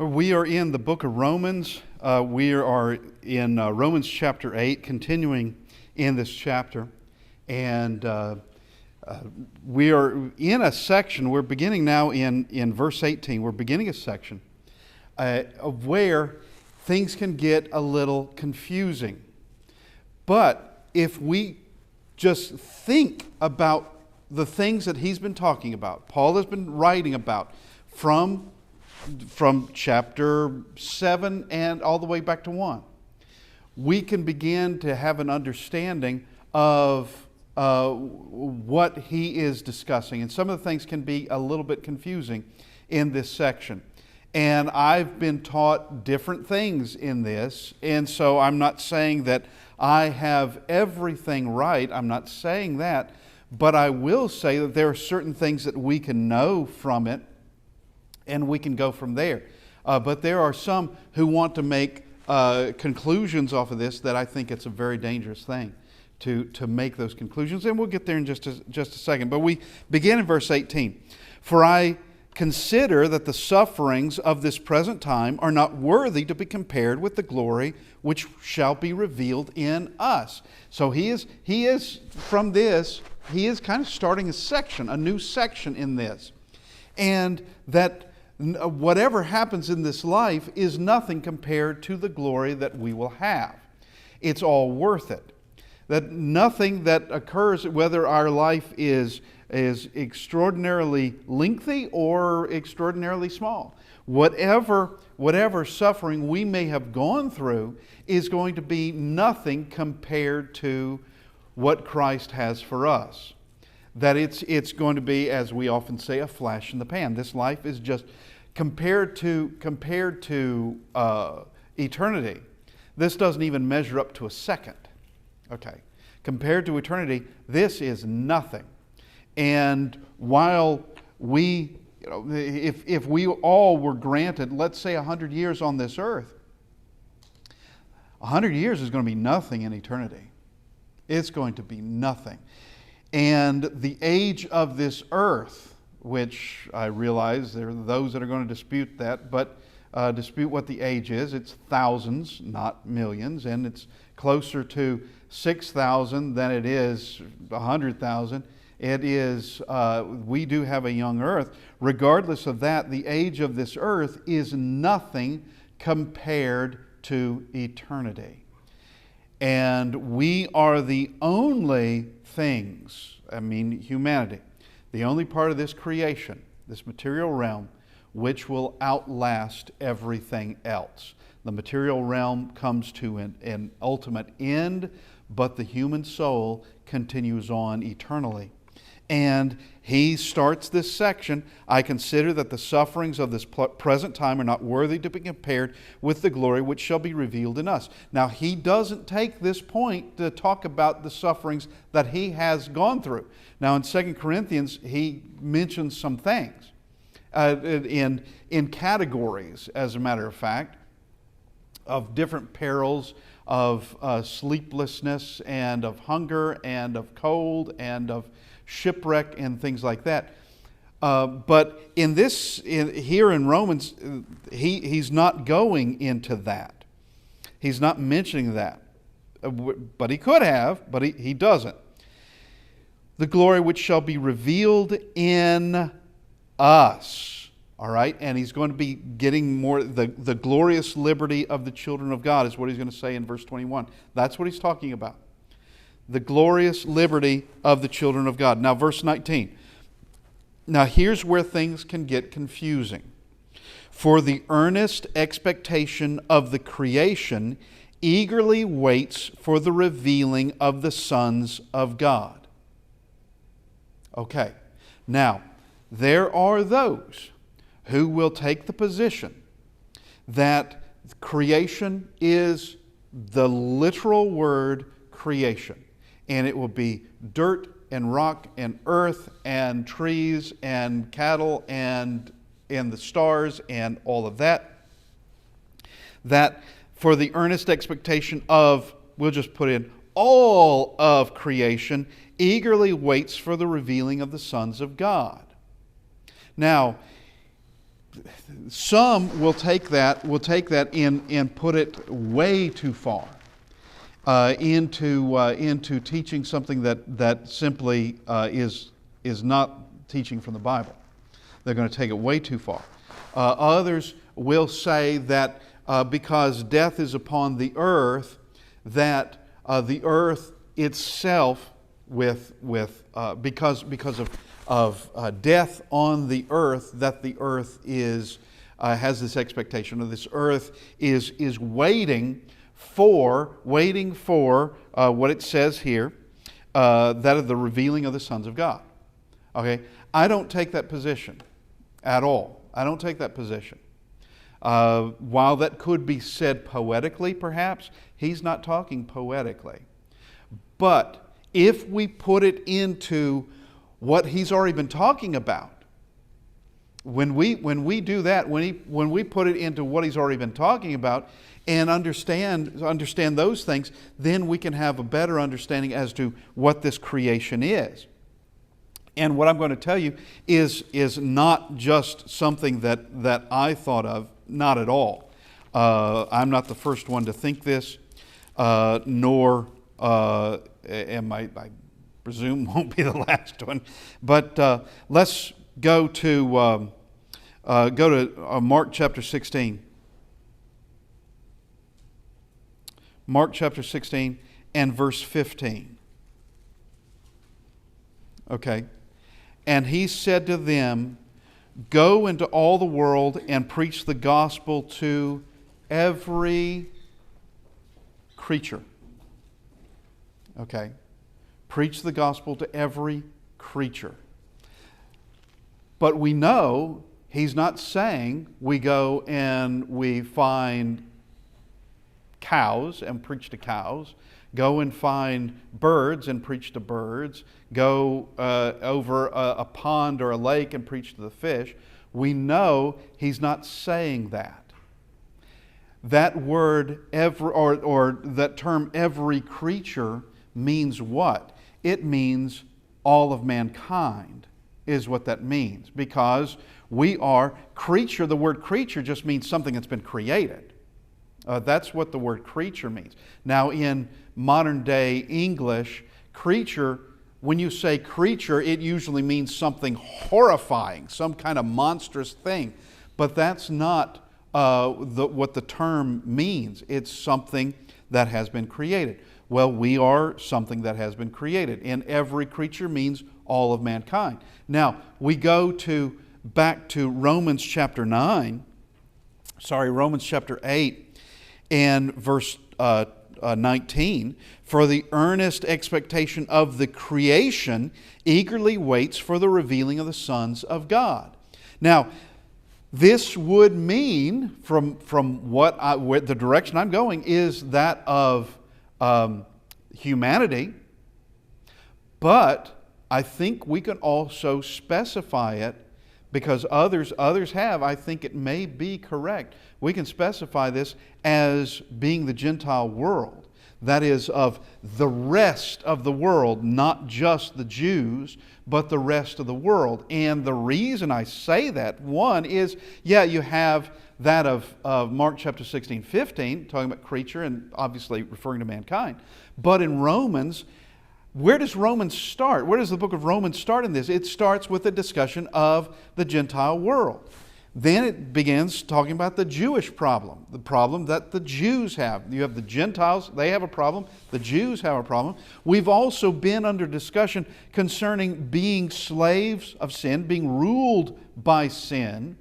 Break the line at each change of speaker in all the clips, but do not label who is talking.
We are in the book of Romans. We are in Romans chapter 8, continuing in this chapter. And we are in a section, we're beginning now in verse 18, we're beginning a section of where things can get a little confusing. But if we just think about the things that he's been talking about, Paul has been writing about from chapter 7 and all the way back to 1, we can begin to have an understanding of what he is discussing. And some of the things can be a little bit confusing in this section. And I've been taught different things in this, and so I'm not saying that I have everything right. I'm not saying that, but I will say that there are certain things that we can know from it, and we can go from there. But there are some who want to make conclusions off of this that I think it's a very dangerous thing to make those conclusions. And we'll get there in just a second. But we begin in verse 18. For I consider that the sufferings of this present time are not worthy to be compared with the glory which shall be revealed in us. So he is from this, he is kind of starting a new section in this. And that whatever happens in this life is nothing compared to the glory that we will have. It's all worth it. That nothing that occurs, whether our life is extraordinarily lengthy or extraordinarily small, whatever suffering we may have gone through is going to be nothing compared to what Christ has for us. That it's going to be, as we often say, a flash in the pan. This life is just compared to eternity. This doesn't even measure up to a second. Okay, compared to eternity, this is nothing. And while we, if we all were granted, let's say 100 years on this earth, 100 years is going to be nothing in eternity. It's going to be nothing. And the age of this earth, which I realize there are those that are going to dispute that, but dispute what the age is. It's thousands, not millions, and it's closer to 6,000 than it is 100,000. It is, we do have a young earth. Regardless of that, the age of this earth is nothing compared to eternity. And we are the only things, humanity, the only part of this creation, this material realm, which will outlast everything else. The material realm comes to an ultimate end, but the human soul continues on eternally. And he starts this section, I consider that the sufferings of this present time are not worthy to be compared with the glory which shall be revealed in us. Now, he doesn't take this point to talk about the sufferings that he has gone through. Now, in 2 Corinthians, he mentions some things in categories, as a matter of fact, of different perils, of sleeplessness, and of hunger, and of cold, and of shipwreck, and things like that. But here in Romans, he's not going into that. He's not mentioning that. But he could have, but he doesn't. The glory which shall be revealed in us. All right? And he's going to be getting more, the glorious liberty of the children of God is what he's going to say in verse 21. That's what he's talking about. The glorious liberty of the children of God. Now, verse 19. Now, here's where things can get confusing. For the earnest expectation of the creation eagerly waits for the revealing of the sons of God. Okay. Now, there are those who will take the position that creation is the literal word creation. And it will be dirt and rock and earth and trees and cattle and the stars and all of that. That for the earnest expectation of, we'll just put in, all of creation eagerly waits for the revealing of the sons of God. Now, some will take that and put it way too far into teaching something that simply is not teaching from the Bible. They're going to take it way too far. Others will say that because death is upon the earth, that the earth itself, because of death on the earth, that the earth has this expectation of this earth is waiting for what it says here, that of the revealing of the sons of God. Okay, I don't take that position at all. I don't take that position. While that could be said poetically, perhaps, he's not talking poetically. But if we put it into what he's already been talking about, when we do that, when we put it into what he's already been talking about and understand those things, then we can have a better understanding as to what this creation is. And what I'm going to tell you is not just something that I thought of, not at all. I'm not the first one to think this, nor I presume won't be the last one. But let's go to Mark chapter 16. Mark chapter 16 and verse 15. Okay. And he said to them, "Go into all the world and preach the gospel to every creature." Okay. Preach the gospel to every creature. But we know he's not saying we go and we find cows and preach to cows. Go and find birds and preach to birds. Go over a pond or a lake and preach to the fish. We know he's not saying that. That word, or that term, every creature, means what? It means all of mankind is what that means. Because we are creature. The word creature just means something that's been created. That's what the word creature means. Now, in modern day English, creature, when you say creature, it usually means something horrifying, some kind of monstrous thing. But that's not what the term means. It's something that has been created. Well, we are something that has been created. And every creature means all of mankind. Now, we go back to Romans chapter 8 and verse 19. "For the earnest expectation of the creation eagerly waits for the revealing of the sons of God." Now, this would mean, from where the direction I'm going, is that of humanity. But I think we can also specify it, because others have. I think it may be correct. We can specify this as being the Gentile world. That is, of the rest of the world, not just the Jews, but the rest of the world. And the reason I say that, one is, you have that of Mark chapter 16, 15, talking about creature and obviously referring to mankind. But in Romans, where does Romans start? Where does the book of Romans start in this? It starts with a discussion of the Gentile world. Then it begins talking about the Jewish problem, the problem that the Jews have. You have the Gentiles, they have a problem. The Jews have a problem. We've also been under discussion concerning being slaves of sin, being ruled by sin.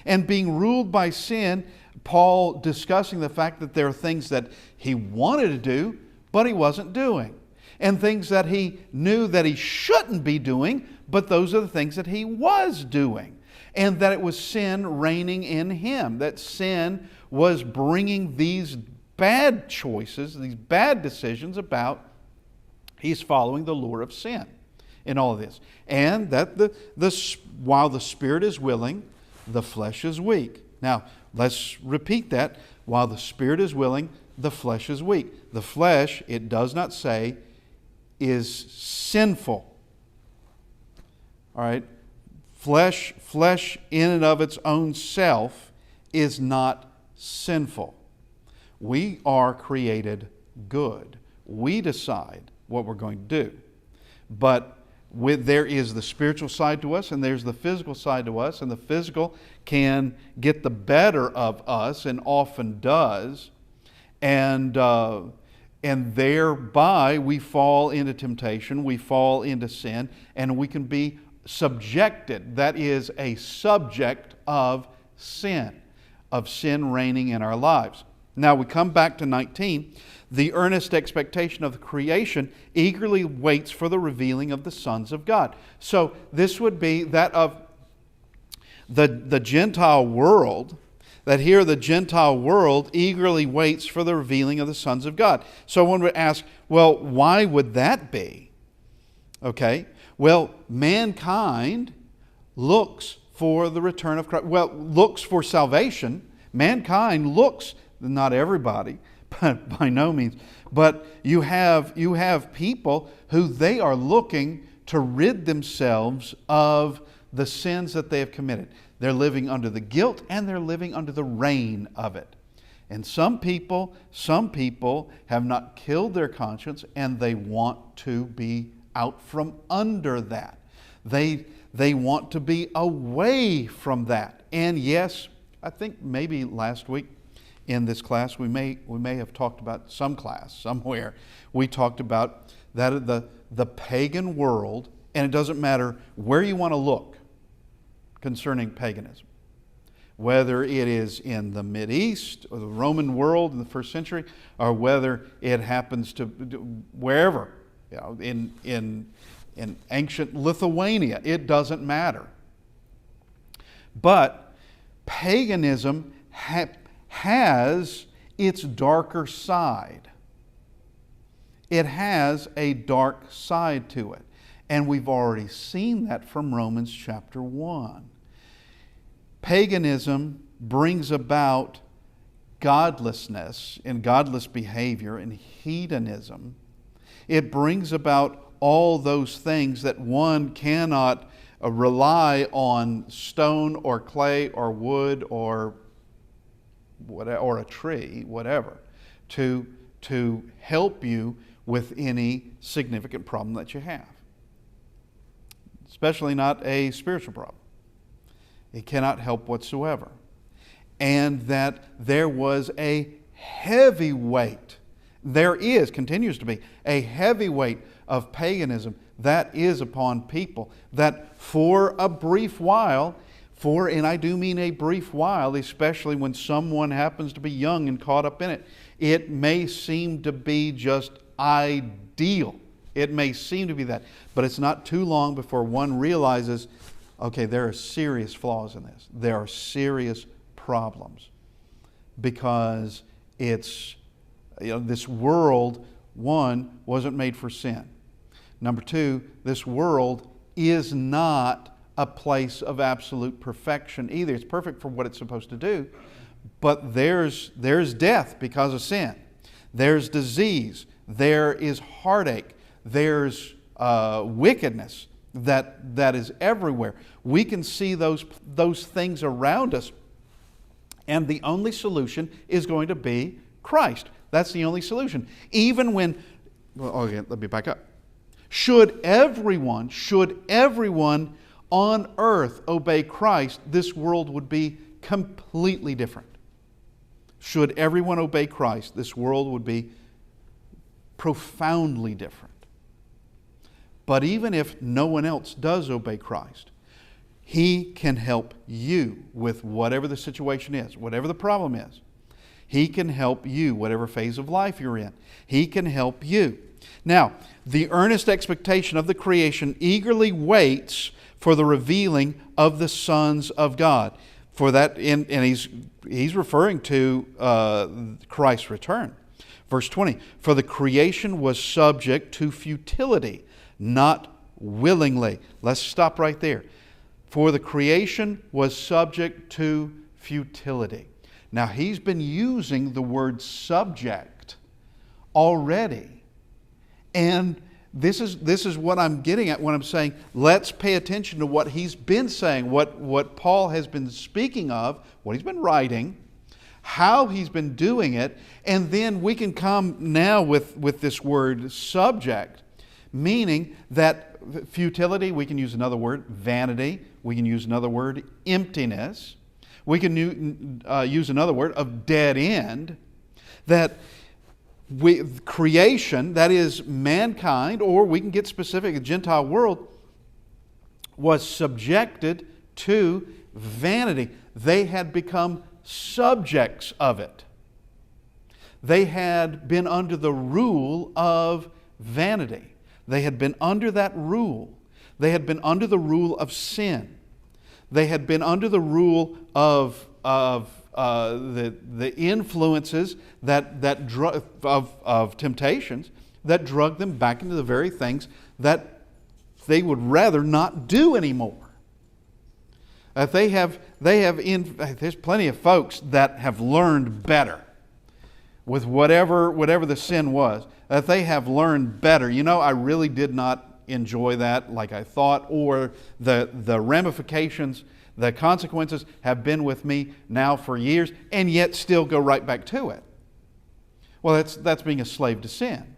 And being ruled by sin, Paul discussing the fact that there are things that he wanted to do, but he wasn't doing. And things that he knew that he shouldn't be doing, but those are the things that he was doing. And that it was sin reigning in him. That sin was bringing these bad choices, these bad decisions about he's following the lure of sin in all of this. And that while the spirit is willing, the flesh is weak. Now, let's repeat that. While the spirit is willing, the flesh is weak. The flesh, it does not say, is sinful. All right? Flesh in and of its own self is not sinful. We are created good. We decide what we're going to do. But there is the spiritual side to us and there's the physical side to us, and the physical can get the better of us and often does, and thereby we fall into temptation, we fall into sin, and we can be subjected. That is a subject of sin reigning in our lives. Now we come back to 19. The earnest expectation of the creation eagerly waits for the revealing of the sons of God. So this would be that of the Gentile world, that here the Gentile world eagerly waits for the revealing of the sons of God. So one would ask, well, why would that be? Okay, well, mankind looks for the return of Christ. Well, looks for salvation. Mankind looks, not everybody, but by no means. But you have people who they are looking to rid themselves of the sins that they have committed. They're living under the guilt and they're living under the reign of it. And some people have not killed their conscience and they want to be out from under that. They want to be away from that. And yes, I think maybe last week in this class we may have talked about, some class somewhere, we talked about that the pagan world, and it doesn't matter where you want to look concerning paganism, whether it is in the Mideast or the Roman world in the first century, or whether it happens to wherever, in ancient Lithuania, it doesn't matter. But paganism has its darker side. It has a dark side to it. And we've already seen that from Romans chapter 1. Paganism brings about godlessness and godless behavior and hedonism. It brings about all those things that one cannot rely on stone or clay or wood or a tree, whatever, to help you with any significant problem that you have. Especially not a spiritual problem. It cannot help whatsoever. And that there was a heavy weight, continues to be, a heavy weight of paganism that is upon people, that for a brief while, and I do mean a brief while, especially when someone happens to be young and caught up in it, it may seem to be just ideal. It may seem to be that, but it's not too long before one realizes, okay, there are serious flaws in this. There are serious problems because it's, this world, one, wasn't made for sin. Number two, this world is not a place of absolute perfection either. It's perfect for what it's supposed to do, but there's death because of sin. There's disease. There is heartache. There's wickedness that is everywhere. We can see those things around us, and the only solution is going to be Christ. That's the only solution. Even when, let me back up. Should everyone on earth obey Christ, this world would be completely different. Should everyone obey Christ, this world would be profoundly different. But even if no one else does obey Christ, He can help you with whatever the situation is, whatever the problem is. He can help you, whatever phase of life you're in. He can help you. Now, the earnest expectation of the creation eagerly waits for the revealing of the sons of God. For that, and he's referring to Christ's return. Verse 20, for the creation was subject to futility, not willingly. Let's stop right there. For the creation was subject to futility. Now, he's been using the word subject already. And this is what I'm getting at when I'm saying, let's pay attention to what he's been saying, what Paul has been speaking of, what he's been writing, how he's been doing it, and then we can come now with this word subject, meaning that futility, we can use another word, vanity, we can use another word, emptiness, we can use another word of dead end, that creation, that is mankind, or we can get specific, the Gentile world, was subjected to vanity. They had become subjects of it. They had been under the rule of vanity. They had been under that rule. They had been under the rule of sin. They had been under the rule of the influences of temptations that drug them back into the very things that they would rather not do anymore. There's plenty of folks that have learned better with whatever the sin was. That they have learned better. I really did not enjoy that like I thought, or the ramifications, the consequences have been with me now for years, and yet still go right back to it. Well, that's being a slave to sin.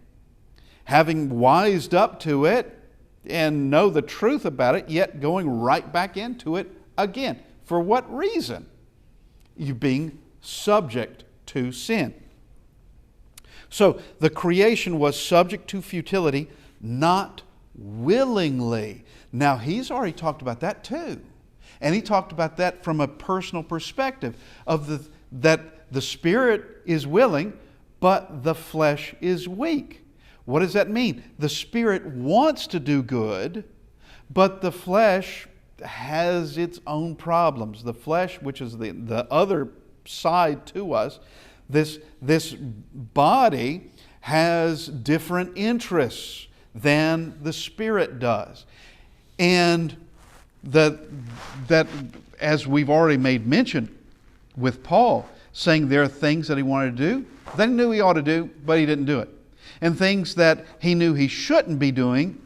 Having wised up to it and know the truth about it, yet going right back into it again. For what reason? You being subject to sin. So the creation was subject to futility, not willingly. Now, he's already talked about that too. And he talked about that from a personal perspective of that the spirit is willing, but the flesh is weak. What does that mean? The spirit wants to do good, but the flesh has its own problems. The flesh, which is the other side to us, this body has different interests than the spirit does. And that as we've already made mention with Paul, saying there are things that he wanted to do that he knew he ought to do, but he didn't do it. And things that he knew he shouldn't be doing,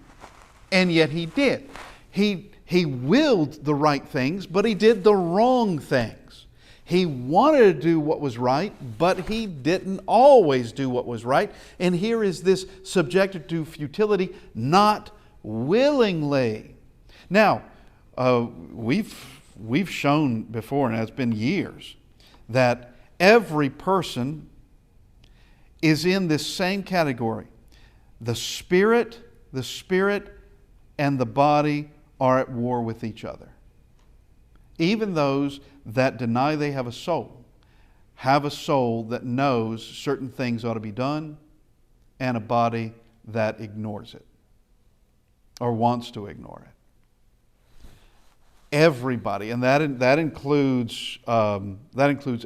and yet he did. He willed the right things, but he did the wrong things. He wanted to do what was right, but he didn't always do what was right. And here is this subjected to futility, not willingly. Now, we've shown before, and it's been years, that every person is in this same category. The spirit and the body are at war with each other. Even those that deny they have a soul that knows certain things ought to be done, and a body that ignores it or wants to ignore it. Everybody, and that includes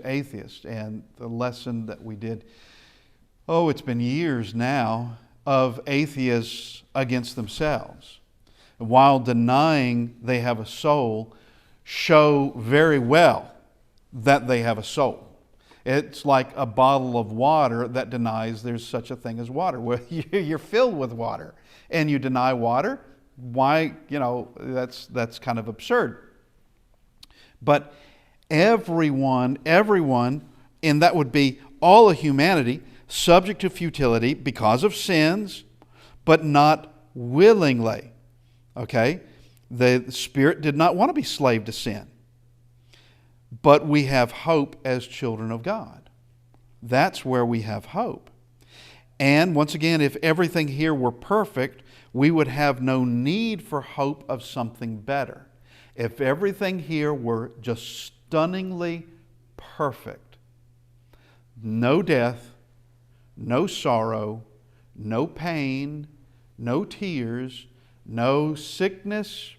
atheists. And the lesson that we did, it's been years now, of atheists against themselves, while denying they have a soul, show very well that they have a soul. It's like a bottle of water that denies there's such a thing as water. Well, you're filled with water and you deny water. Why, that's kind of absurd. But everyone, and that would be all of humanity, subject to futility because of sins, but not willingly. Okay? The Spirit did not want to be slave to sin. But we have hope as children of God. That's where we have hope. And once again, if everything here were perfect, we would have no need for hope of something better. If everything here were just stunningly perfect, no death, no sorrow, no pain, no tears, no sickness,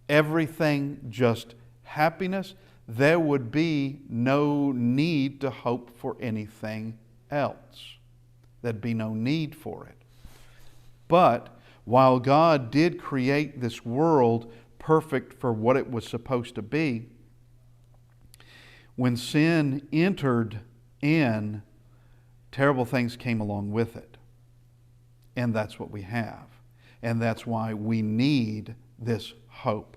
everything just happiness, there would be no need to hope for anything else. There'd be no need for it. But while God did create this world perfect for what it was supposed to be, when sin entered in, terrible things came along with it. And that's what we have. And that's why we need this hope.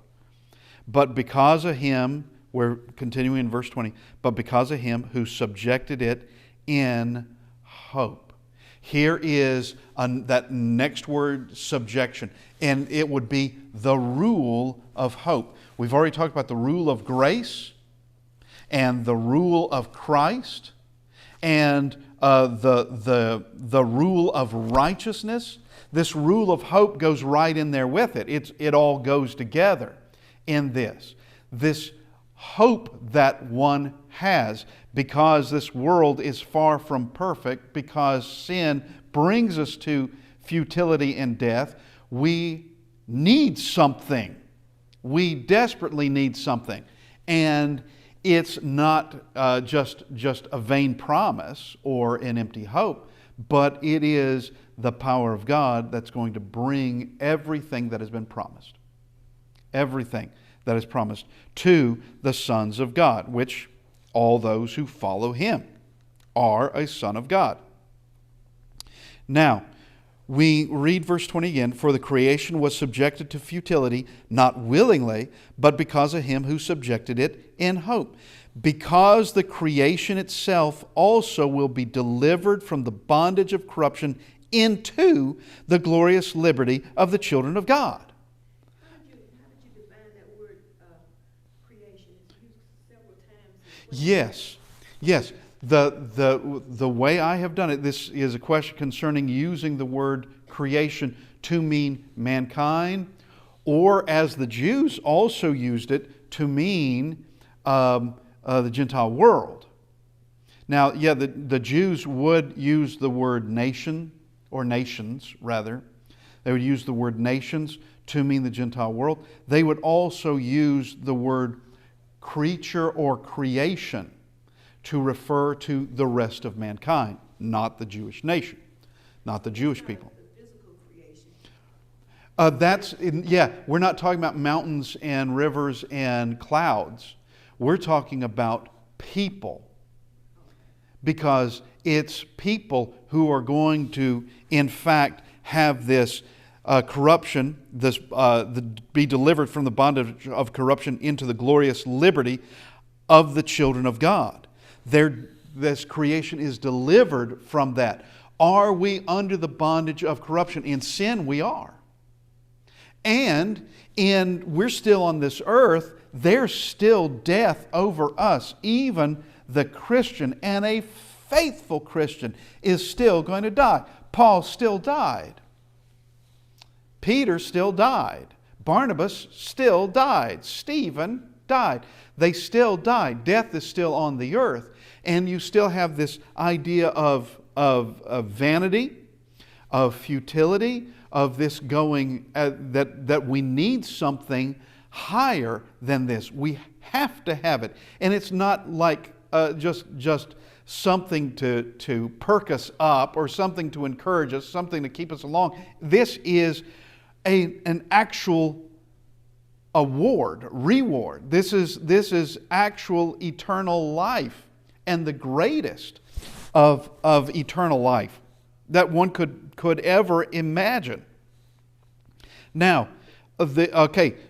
But because of Him, we're continuing in verse 20, but because of Him who subjected it in hope. Here is that next word, subjection. And it would be the rule of hope. We've already talked about the rule of grace and the rule of Christ and the rule of righteousness. This rule of hope goes right in there with it. It all goes together in this. This hope that one has, because this world is far from perfect, because sin brings us to futility and death, we need something. We desperately need something. And it's not just a vain promise or an empty hope, but it is the power of God that's going to bring everything that has been promised. Everything that is promised to the sons of God, which all those who follow Him are a son of God. Now, we read verse 20 again, for the creation was subjected to futility, not willingly, but because of Him who subjected it in hope. Because the creation itself also will be delivered from the bondage of corruption into the glorious liberty of the children of God.
How did you define that word creation? It's used several times.
Yes. The way I have done it, this is a question concerning using the word creation to mean mankind, or as the Jews also used it, to mean the Gentile world. Now, the Jews would use the word nation, or nations rather. They would use the word nations to mean the Gentile world. They would also use the word creature or creation to refer to the rest of mankind, not the Jewish nation, not the Jewish people.
The physical creation.
We're not talking about mountains and rivers and clouds. We're talking about people, because it's people who are going to, in fact, have this corruption, be delivered from the bondage of corruption into the glorious liberty of the children of God. This creation is delivered from that. Are we under the bondage of corruption? In sin, we are. And we're still on this earth. There's still death over us. Even the Christian, and a faithful Christian, is still going to die. Paul still died. Peter still died. Barnabas still died. Stephen died. They still died. Death is still on the earth. And you still have this idea of vanity, of futility, of this going, that we need something higher than this. We have to have it. And it's not like just something to perk us up, or something to encourage us, something to keep us along. This is an actual reward. This is actual eternal life, and the greatest of eternal life that one could ever imagine. Now,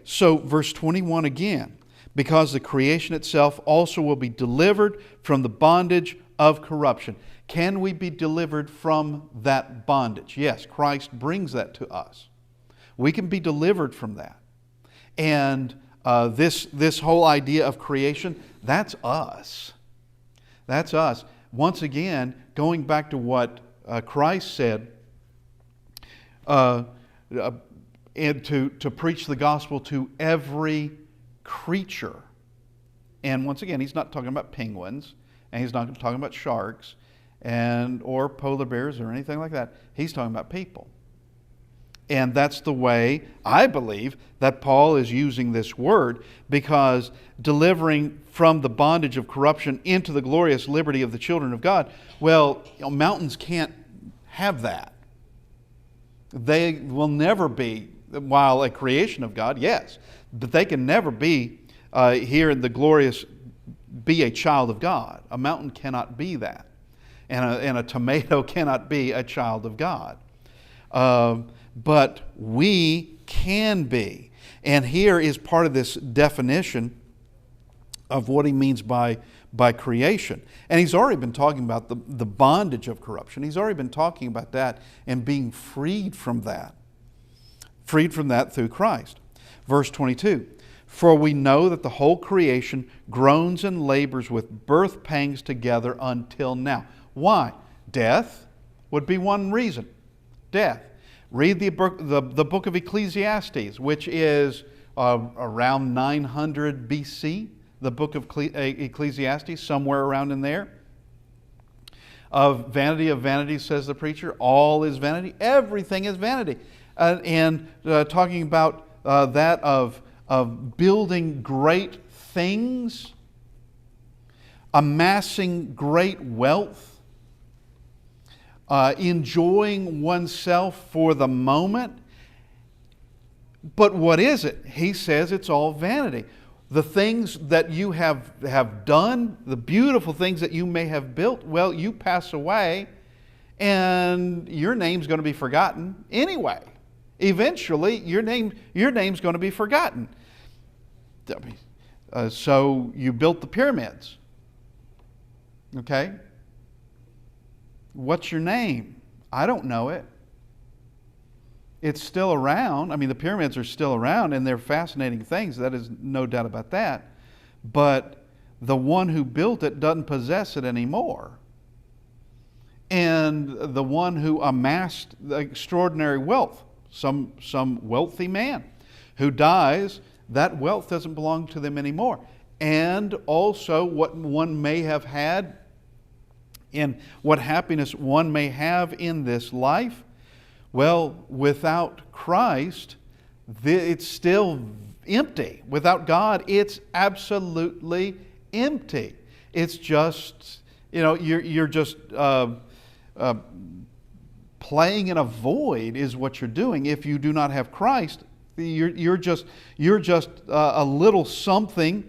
so verse 21 again. Because the creation itself also will be delivered from the bondage of corruption. Can we be delivered from that bondage? Yes, Christ brings that to us. We can be delivered from that. And this whole idea of creation, that's us. That's us. Once again, going back to what Christ said, and to preach the gospel to every creature. And once again, He's not talking about penguins, and He's not talking about sharks or polar bears or anything like that. He's talking about people. And that's the way, I believe, that Paul is using this word, because delivering from the bondage of corruption into the glorious liberty of the children of God, well, mountains can't have that. They will never be, while a creation of God, yes, but they can never be here in the glorious, be a child of God. A mountain cannot be that. And a tomato cannot be a child of God. but we can be. And here is part of this definition of what he means by creation. And he's already been talking about the bondage of corruption. He's already been talking about that and being freed from that. Freed from that through Christ. Verse 22, for we know that the whole creation groans and labors with birth pangs together until now. Why? Death would be one reason. Death. Read the book of Ecclesiastes, which is around 900 BC. The book of Ecclesiastes, somewhere around in there. Of vanities, says the preacher. All is vanity. Everything is vanity. Talking about that of building great things, amassing great wealth, enjoying oneself for the moment. But what is it? He says it's all vanity. The things that you have done, the beautiful things that you may have built, well, you pass away and your name's going to be forgotten anyway. Eventually, your name's going to be forgotten. So you built the pyramids. Okay? What's your name? I don't know it. It's still around. I mean, the pyramids are still around, and they're fascinating things. That is no doubt about that. But the one who built it doesn't possess it anymore. And the one who amassed the extraordinary wealth, some wealthy man who dies, that wealth doesn't belong to them anymore. And also what one may have had and what happiness one may have in this life, well, without Christ, it's still empty. Without God, it's absolutely empty. It's just, you're just playing in a void is what you're doing. If you do not have Christ, you're just a little something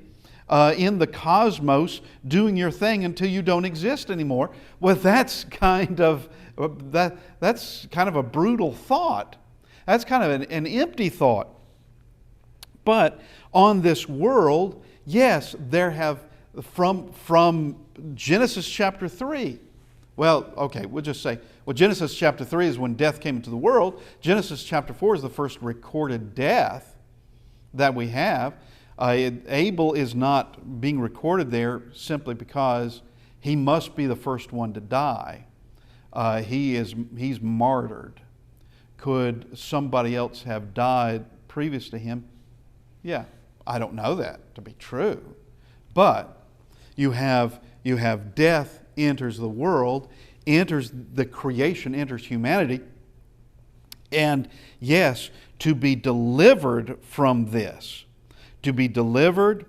in the cosmos doing your thing until you don't exist anymore. Well, that's kind of a brutal thought. That's kind of an empty thought. But on this world, yes, there have from Genesis chapter 3. Well, okay, we'll just say, Genesis chapter 3 is when death came into the world. Genesis chapter 4 is the first recorded death that we have. Abel is not being recorded there simply because he must be the first one to die. He's martyred. Could somebody else have died previous to him? Yeah, I don't know that to be true. But you have death enters the world, enters the creation, enters humanity. And yes, to be delivered from this, to be delivered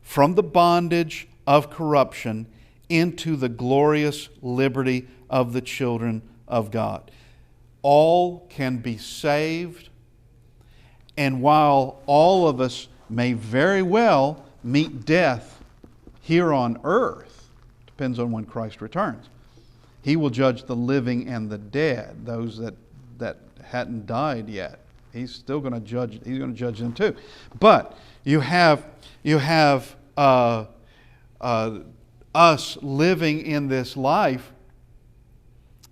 from the bondage of corruption into the glorious liberty of the children of God. All can be saved, and while all of us may very well meet death here on earth, depends on when Christ returns. He will judge the living and the dead, those that hadn't died yet. He's still going to judge. He's going to judge them too. But you have us living in this life,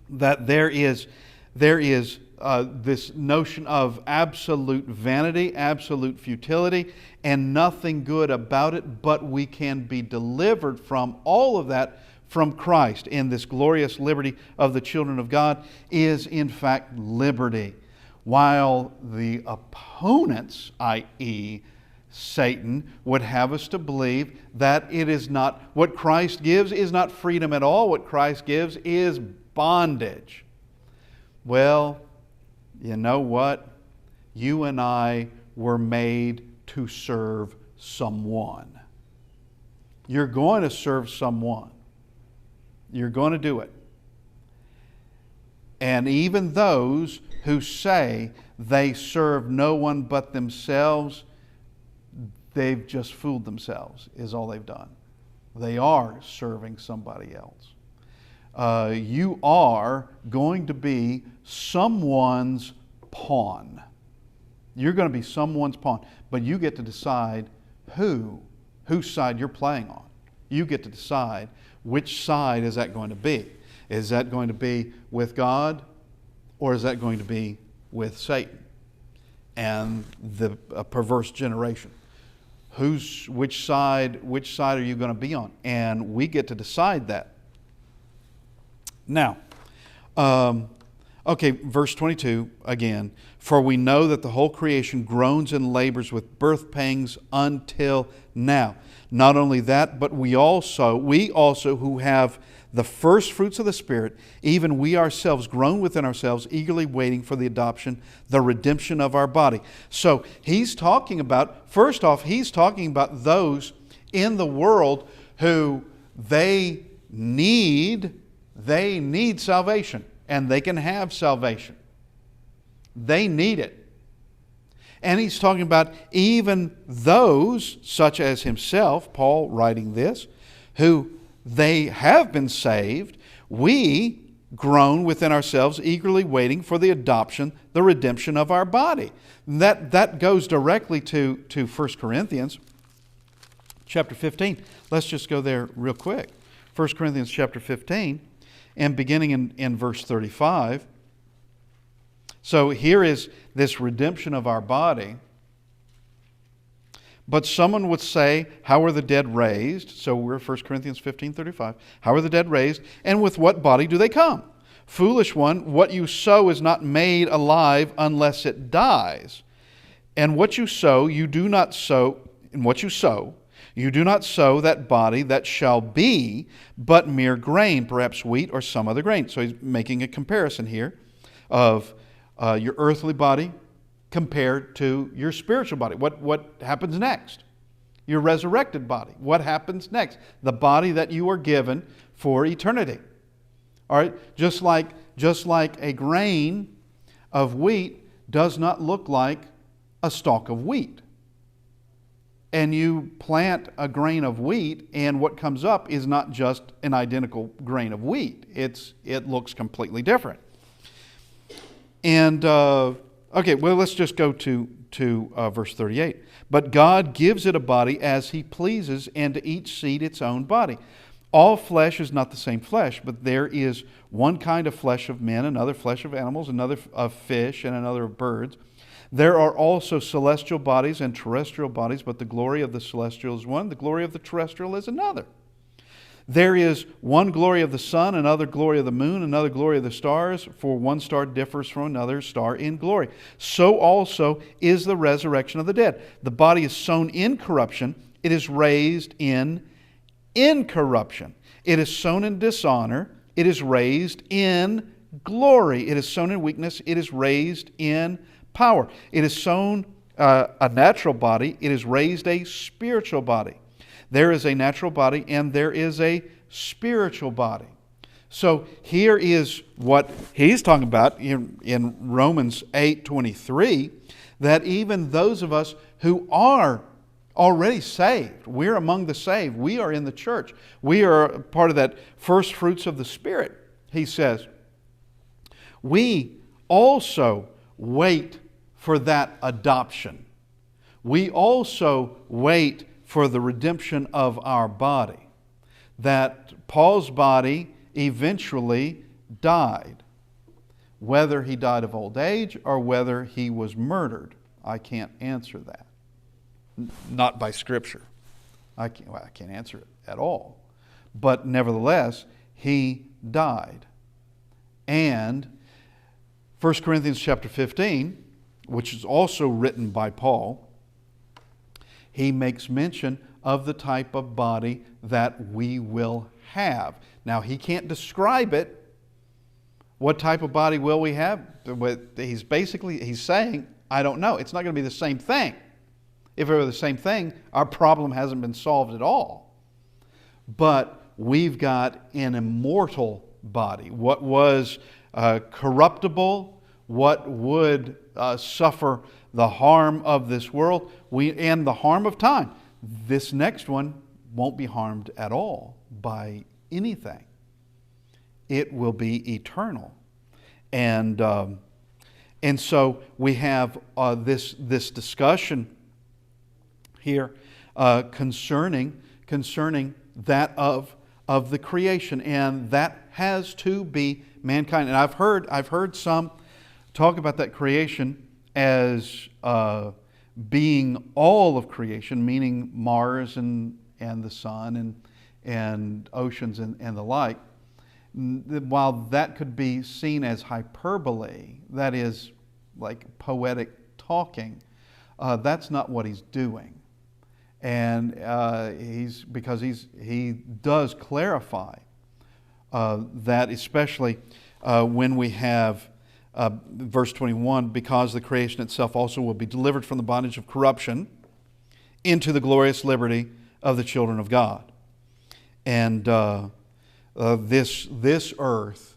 that there is this notion of absolute vanity, absolute futility, and nothing good about it, but we can be delivered from all of that from Christ. And this glorious liberty of the children of God is in fact liberty. While the opponents, i.e., Satan, would have us to believe that it is not, what Christ gives is not freedom at all. What Christ gives is bondage. Well, you know what? You and I were made to serve someone. You're going to serve someone. You're going to do it. And even those who say they serve no one but themselves, they've just fooled themselves, is all they've done. They are serving somebody else. you are going to be someone's pawn. You're going to be someone's pawn, but you get to decide whose side you're playing on. You get to decide which side is that going to be. Is that going to be with God, or is that going to be with Satan and the perverse generation? Which side are you going to be on? And we get to decide that. Now, verse 22 again. For we know that the whole creation groans and labors with birth pangs until now. Not only that, but we also who have the first fruits of the Spirit, even we ourselves groan within ourselves, eagerly waiting for the adoption, the redemption of our body. So he's talking about, first off, he's talking about those in the world who they need salvation, and they can have salvation. They need it. And he's talking about even those, such as himself, Paul writing this, who they have been saved. We groan within ourselves, eagerly waiting for the adoption, the redemption of our body. That goes directly to 1 Corinthians chapter 15. Let's just go there real quick. 1 Corinthians chapter 15, and beginning in verse 35. So here is this redemption of our body. But someone would say, how are the dead raised? So we're 1 Corinthians 15:35. How are the dead raised? And with what body do they come? Foolish one, what you sow is not made alive unless it dies. And what you sow, you do not sow, in what you sow, you do not sow that body that shall be, but mere grain, perhaps wheat or some other grain. So he's making a comparison here of your earthly body compared to your spiritual body. What happens next? Your resurrected body. What happens next? The body that you are given for eternity. All right? Just like a grain of wheat does not look like a stalk of wheat. And you plant a grain of wheat, and what comes up is not just an identical grain of wheat. It looks completely different. And let's just go to verse 38. But God gives it a body as He pleases, and to each seed its own body. All flesh is not the same flesh, but there is one kind of flesh of men, another flesh of animals, another of fish, and another of birds. There are also celestial bodies and terrestrial bodies, but the glory of the celestial is one, the glory of the terrestrial is another. There is one glory of the sun, another glory of the moon, another glory of the stars, for one star differs from another star in glory. So also is the resurrection of the dead. The body is sown in corruption, it is raised in incorruption. It is sown in dishonor, it is raised in glory. It is sown in weakness, it is raised in power. It is sown a natural body, it is raised a spiritual body. There is a natural body and there is a spiritual body. So here is what he's talking about in Romans 8:23, that even those of us who are already saved, we're among the saved, we are in the church, we are part of that first fruits of the Spirit, he says, we also wait for that adoption. We also wait for the redemption of our body. That Paul's body eventually died. Whether he died of old age or whether he was murdered, I can't answer that. Not by Scripture. I can't answer it at all. But nevertheless, he died. And 1 Corinthians chapter 15, which is also written by Paul, he makes mention of the type of body that we will have. Now, he can't describe it. What type of body will we have? He's saying, I don't know. It's not going to be the same thing. If it were the same thing, our problem hasn't been solved at all. But we've got an immortal body. What was corruptible, what would suffer the harm of this world and the harm of time. This next one won't be harmed at all by anything. it will be eternal. And so we have this discussion here concerning that of the creation, and that has to be mankind. And I've heard some talk about that creation as being all of creation, meaning Mars and the sun and oceans and the like. While that could be seen as hyperbole, that is like poetic talking, that's not what he's doing. And he does clarify that, especially when we have verse 21, because the creation itself also will be delivered from the bondage of corruption into the glorious liberty of the children of God. And this earth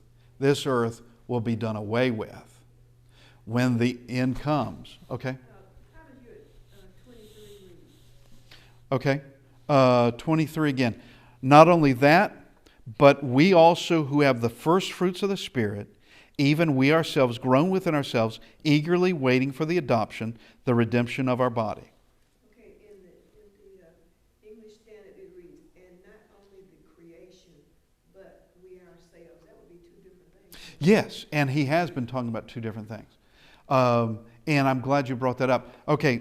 will be done away with when the end comes. Okay?
How did your 23 read?
Okay. 23 again. Not only that, but we also who have the first fruits of the Spirit, even we ourselves groan within ourselves, eagerly waiting for the adoption, the redemption of our body.
Okay, in the English Standard it reads, and not only the creation, but we ourselves. That would be two different things.
Yes, and he has been talking about two different things. And I'm glad you brought that up. Okay,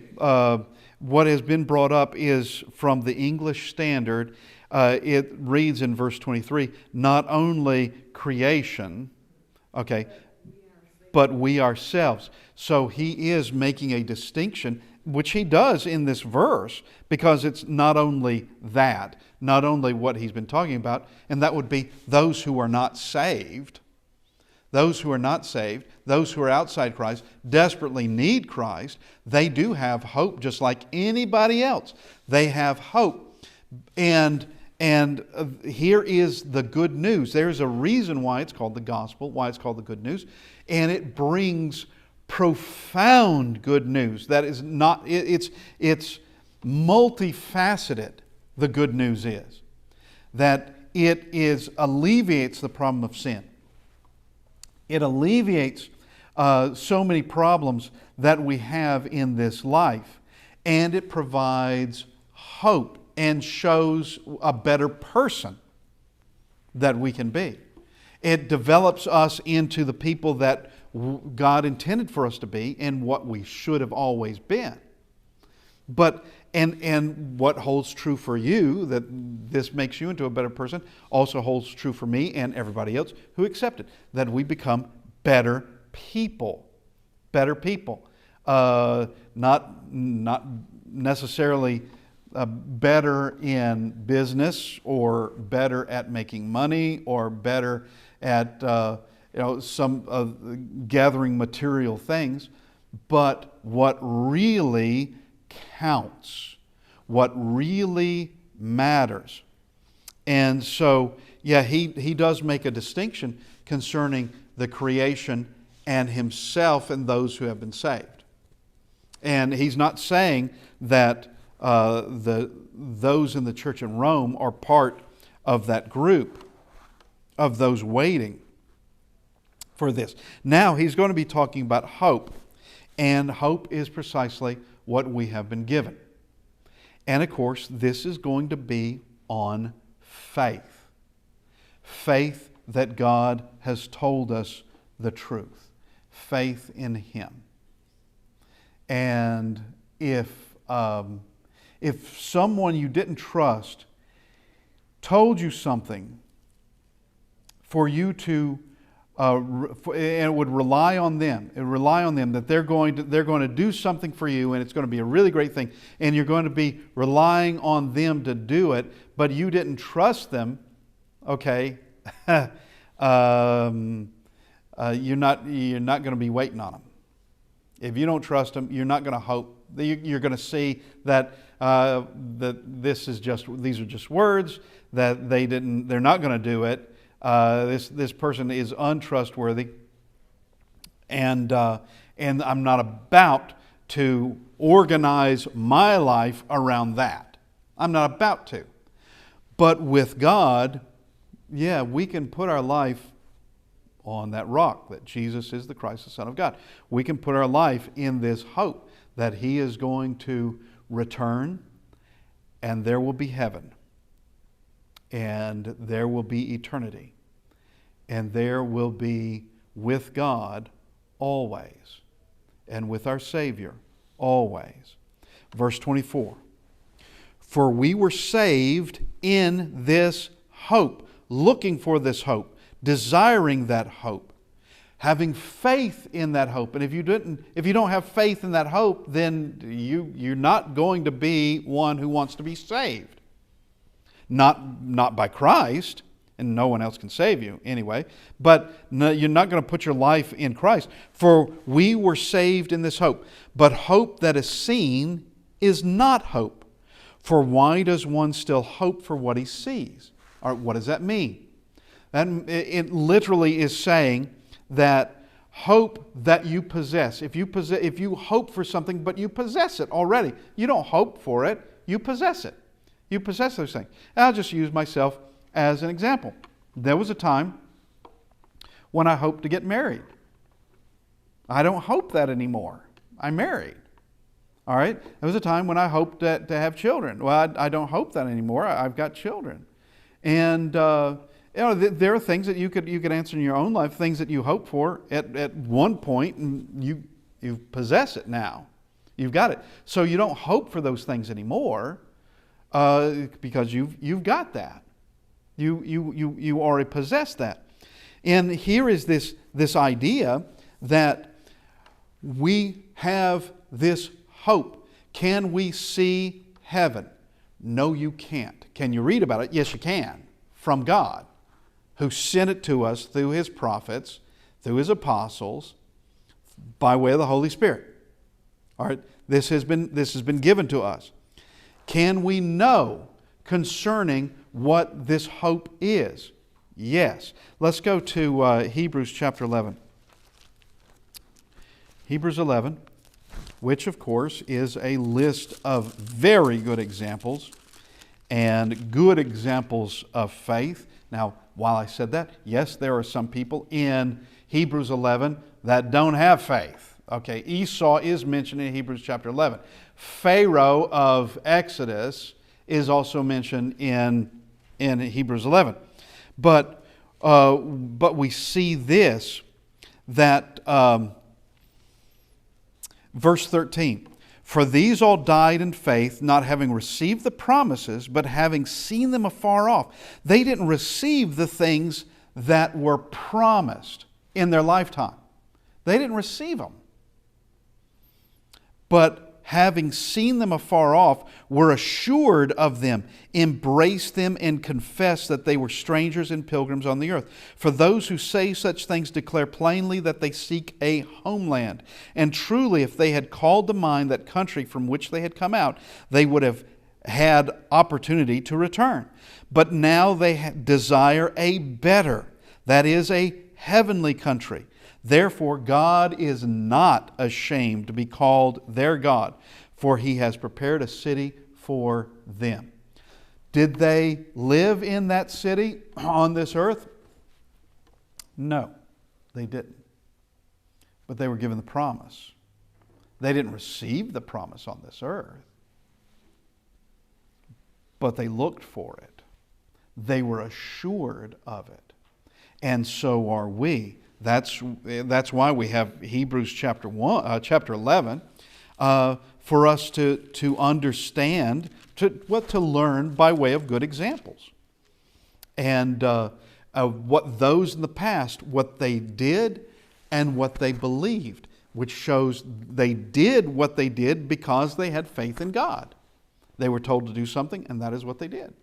what has been brought up is from the English Standard. It reads in verse 23, not only creation, okay, but we ourselves. So he is making a distinction, which he does in this verse, because it's not only that, not only what he's been talking about, and that would be those who are not saved. Those who are not saved, those who are outside Christ, desperately need Christ. They do have hope just like anybody else. They have hope. And here is the good news. There's a reason why it's called the gospel, why it's called the good news. And it brings profound good news. That is not, it's multifaceted, the good news is. That it alleviates the problem of sin. It alleviates so many problems that we have in this life. And it provides hope and shows a better person that we can be. It develops us into the people that God intended for us to be and what we should have always been. But and what holds true for you, that this makes you into a better person, also holds true for me and everybody else who accept it, that we become better people. Better people. Not necessarily better in business, or better at making money, or better at some gathering material things, but what really counts, what really matters. And so, yeah, he does make a distinction concerning the creation and himself and those who have been saved. And he's not saying that those in the church in Rome are part of that group of those waiting for this. Now he's going to be talking about hope. And hope is precisely what we have been given. And of course, this is going to be on faith. Faith that God has told us the truth. Faith in Him. And if someone you didn't trust told you something for you to and it would rely on them. It would rely on them that they're going to do something for you, and it's going to be a really great thing. And you're going to be relying on them to do it, but you didn't trust them. Okay, you're not going to be waiting on them. If you don't trust them, you're not going to hope. You're going to see that that these are just words, that they're not going to do it. This person is untrustworthy, and I'm not about to organize my life around that. I'm not about to. But with God, yeah, we can put our life on that rock, that Jesus is the Christ, the Son of God. We can put our life in this hope that He is going to return, and there will be heaven, and there will be eternity, and there will be with God always, and with our Savior always. Verse 24, for we were saved in this hope, looking for this hope, desiring that hope, having faith in that hope. And if you don't have faith in that hope, then you're not going to be one who wants to be saved. Not by Christ, and no one else can save you anyway, but no, you're not going to put your life in Christ. For we were saved in this hope. But hope that is seen is not hope. For why does one still hope for what he sees? Or what does that mean? It literally is saying that hope that you possess. If you hope for something but you possess it already, you don't hope for it, you possess it. You possess those things. And I'll just use myself as an example. There was a time when I hoped to get married. I don't hope that anymore. I'm married. All right? There was a time when I hoped to have children. Well, I don't hope that anymore. I've got children. And there are things that you could answer in your own life, things that you hope for at one point, and you possess it now. You've got it. So you don't hope for those things anymore because you've got that. You already possess that. And here is this idea that we have this hope. Can we see heaven? No, you can't. Can you read about it? Yes, you can. From God, who sent it to us through His prophets, through His apostles, by way of the Holy Spirit. All right, this has been given to us. Can we know concerning what this hope is? Yes. Let's go to Hebrews chapter 11. Hebrews 11, which of course is a list of very good examples and good examples of faith. Now, while I said that, yes, there are some people in Hebrews 11 that don't have faith. Okay, Esau is mentioned in Hebrews chapter 11. Pharaoh of Exodus is also mentioned in Hebrews 11. But we see this, that verse 13, for these all died in faith, not having received the promises, but having seen them afar off. They didn't receive the things that were promised in their lifetime. They didn't receive them. But having seen them afar off, were assured of them, embraced them, and confessed that they were strangers and pilgrims on the earth. For those who say such things declare plainly that they seek a homeland. And truly, if they had called to mind that country from which they had come out, they would have had opportunity to return. But now they desire a better, that is, a heavenly country. Therefore, God is not ashamed to be called their God, for He has prepared a city for them. Did they live in that city on this earth? No, they didn't. But they were given the promise. They didn't receive the promise on this earth, but they looked for it. They were assured of it. And so are we. That's why we have Hebrews chapter 11 for us to understand, to learn by way of good examples, and what those in the past, what they did and what they believed, which shows they did what they did because they had faith in God. They were told to do something, and that is what they did.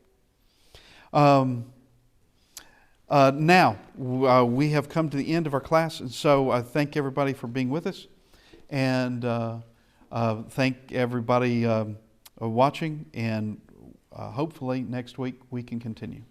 Now, we have come to the end of our class, and so I thank everybody for being with us, and thank everybody watching, and hopefully next week we can continue.